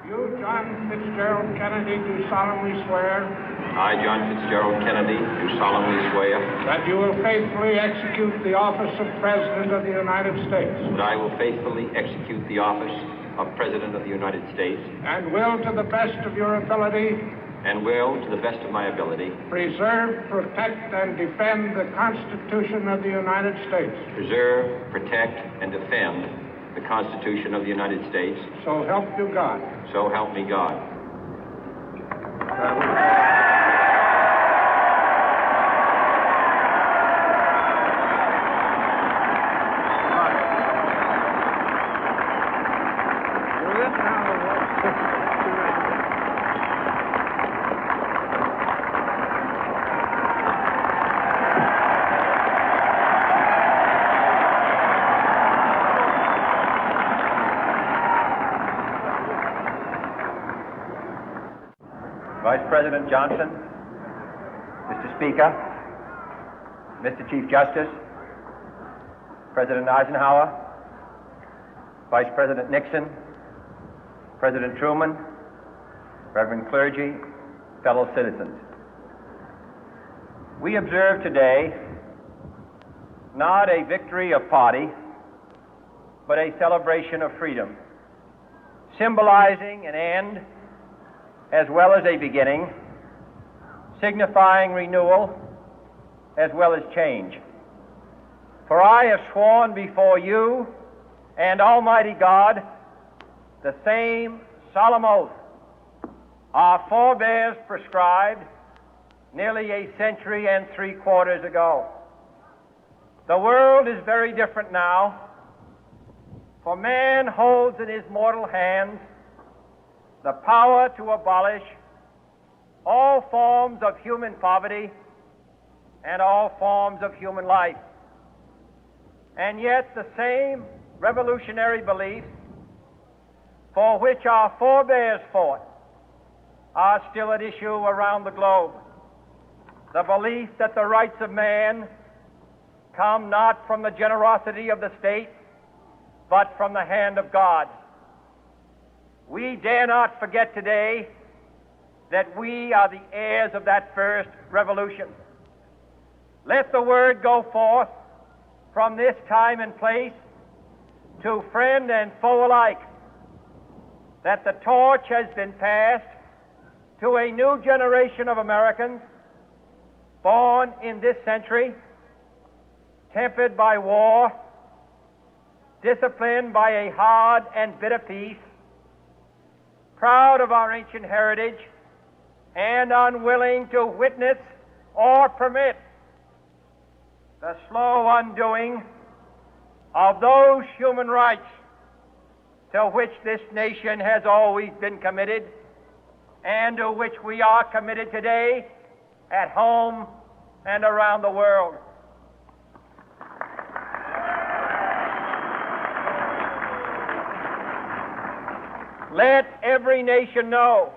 You, John Fitzgerald Kennedy, do solemnly swear I, John Fitzgerald Kennedy, do solemnly swear that you will faithfully execute the office of President of the United States that I will faithfully execute the office of President of the United States and will, to the best of your ability, and will, to the best of my ability, preserve, protect, and defend the Constitution of the United States. preserve, protect, and defend the Constitution of the United States. So help you God. So help me God. Vice President Johnson, Mr. Speaker, Mr. Chief Justice, President Eisenhower, Vice President Nixon, President Truman, Reverend clergy, fellow citizens. We observe today not a victory of party, but a celebration of freedom, symbolizing an end as well as a beginning, signifying renewal as well as change. For I have sworn before you and Almighty God the same solemn oath our forebears prescribed nearly a century and 3/4 ago. The world is very different now, for man holds in his mortal hands the power to abolish all forms of human poverty and all forms of human life. And yet the same revolutionary beliefs for which our forebears fought are still at issue around the globe. The belief that the rights of man come not from the generosity of the state, but from the hand of God. We dare not forget today that we are the heirs of that first revolution. Let the word go forth from this time and place to friend and foe alike that the torch has been passed to a new generation of Americans born in this century, tempered by war, disciplined by a hard and bitter peace, proud of our ancient heritage, and unwilling to witness or permit the slow undoing of those human rights to which this nation has always been committed and to which we are committed today at home and around the world. Let every nation know,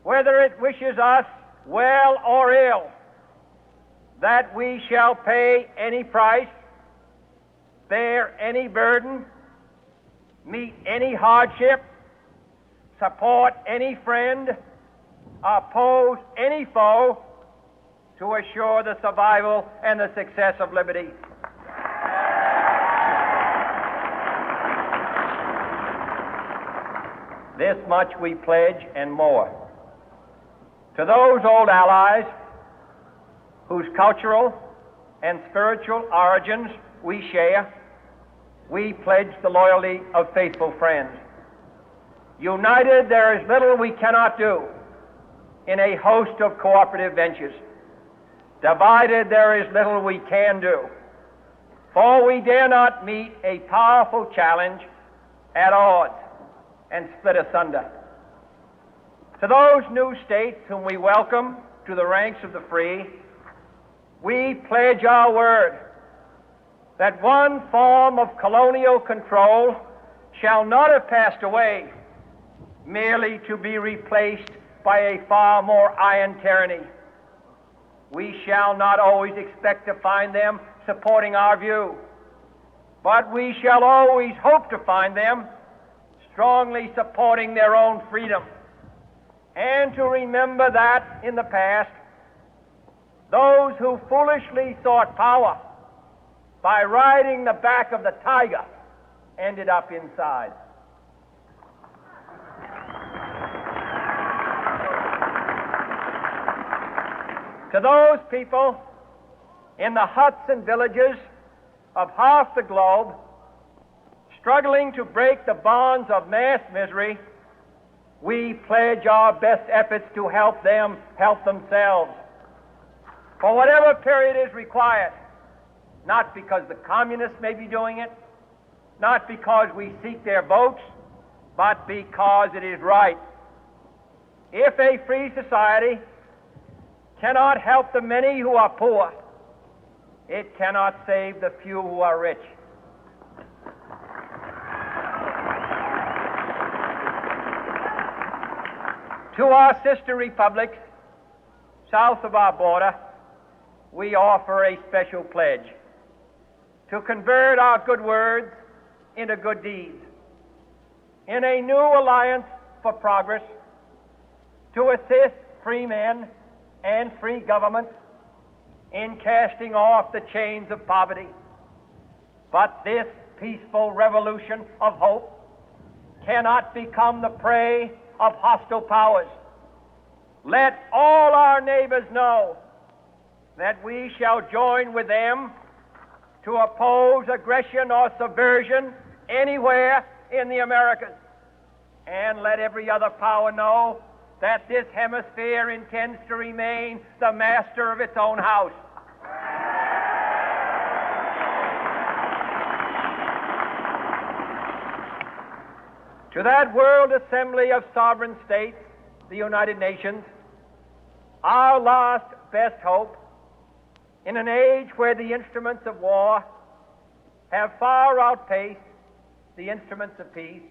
whether it wishes us well or ill, that we shall pay any price, bear any burden, meet any hardship, support any friend, oppose any foe to assure the survival and the success of liberty. This much we pledge and more. To those old allies whose cultural and spiritual origins we share, we pledge the loyalty of faithful friends. United, there is little we cannot do in a host of cooperative ventures. Divided, there is little we can do, for we dare not meet a powerful challenge at odds and split asunder. To those new states whom we welcome to the ranks of the free, we pledge our word that one form of colonial control shall not have passed away, merely to be replaced by a far more iron tyranny. We shall not always expect to find them supporting our view, but we shall always hope to find them strongly supporting their own freedom, and to remember that in the past, those who foolishly sought power by riding the back of the tiger ended up inside. To those people in the huts and villages of half the globe struggling to break the bonds of mass misery, we pledge our best efforts to help them help themselves for whatever period is required, not because the communists may be doing it, not because we seek their votes, but because it is right. If a free society cannot help the many who are poor, it cannot save the few who are rich. To our sister republics south of our border, we offer a special pledge to convert our good words into good deeds, in a new alliance for progress, to assist free men and free governments in casting off the chains of poverty. But this peaceful revolution of hope cannot become the prey of hostile powers. Let all our neighbors know that we shall join with them to oppose aggression or subversion anywhere in the Americas. And let every other power know that this hemisphere intends to remain the master of its own house. To that World Assembly of Sovereign States, the United Nations, our last best hope, in an age where the instruments of war have far outpaced the instruments of peace,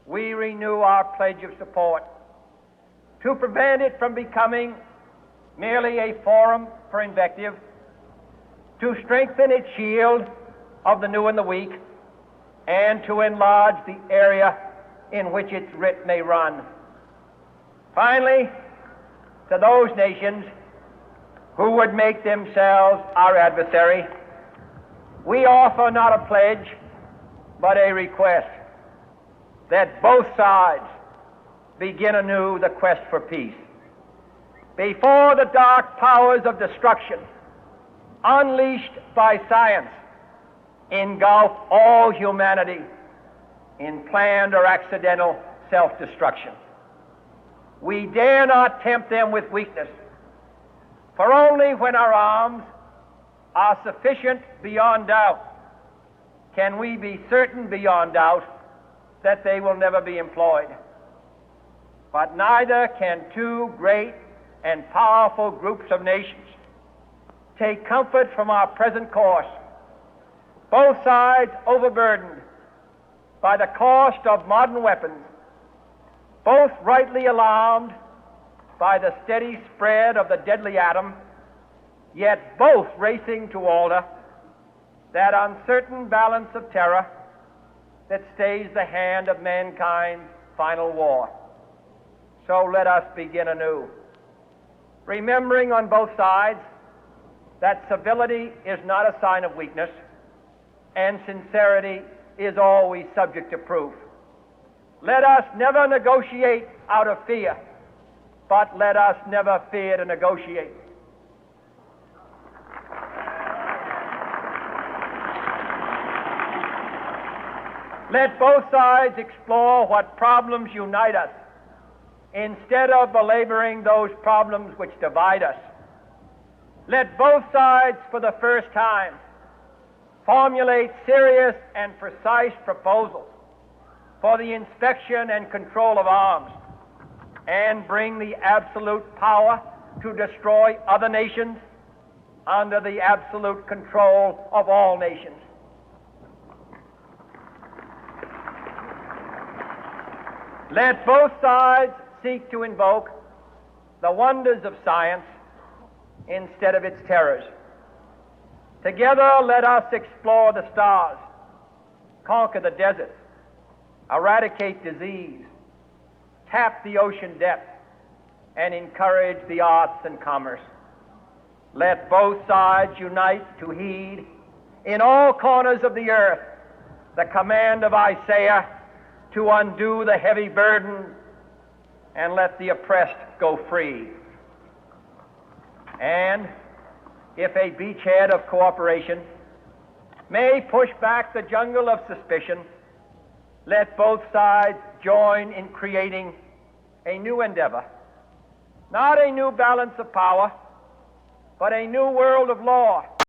we renew our pledge of support to prevent it from becoming merely a forum for invective, to strengthen its shield of the new and the weak, and to enlarge the area in which its writ may run. Finally, to those nations who would make themselves our adversary, we offer not a pledge, but a request that both sides begin anew the quest for peace. Before the dark powers of destruction, unleashed by science, engulf all humanity in planned or accidental self-destruction, we dare not tempt them with weakness, for only when our arms are sufficient beyond doubt can we be certain beyond doubt that they will never be employed. But neither can two great and powerful groups of nations take comfort from our present course, both sides overburdened by the cost of modern weapons, both rightly alarmed by the steady spread of the deadly atom, yet both racing to alter that uncertain balance of terror that stays the hand of mankind's final war. So let us begin anew, remembering on both sides that civility is not a sign of weakness, and sincerity is always subject to proof. Let us never negotiate out of fear, but let us never fear to negotiate. Let both sides explore what problems unite us, instead of belaboring those problems which divide us. Let both sides, for the first time, formulate serious and precise proposals for the inspection and control of arms, and bring the absolute power to destroy other nations under the absolute control of all nations. Let both sides seek to invoke the wonders of science instead of its terrors. Together, let us explore the stars, conquer the deserts, eradicate disease, tap the ocean depth, and encourage the arts and commerce. Let both sides unite to heed in all corners of the earth the command of Isaiah to undo the heavy burden and let the oppressed go free. And if a beachhead of cooperation may push back the jungle of suspicion, let both sides join in creating a new endeavor, not a new balance of power, but a new world of law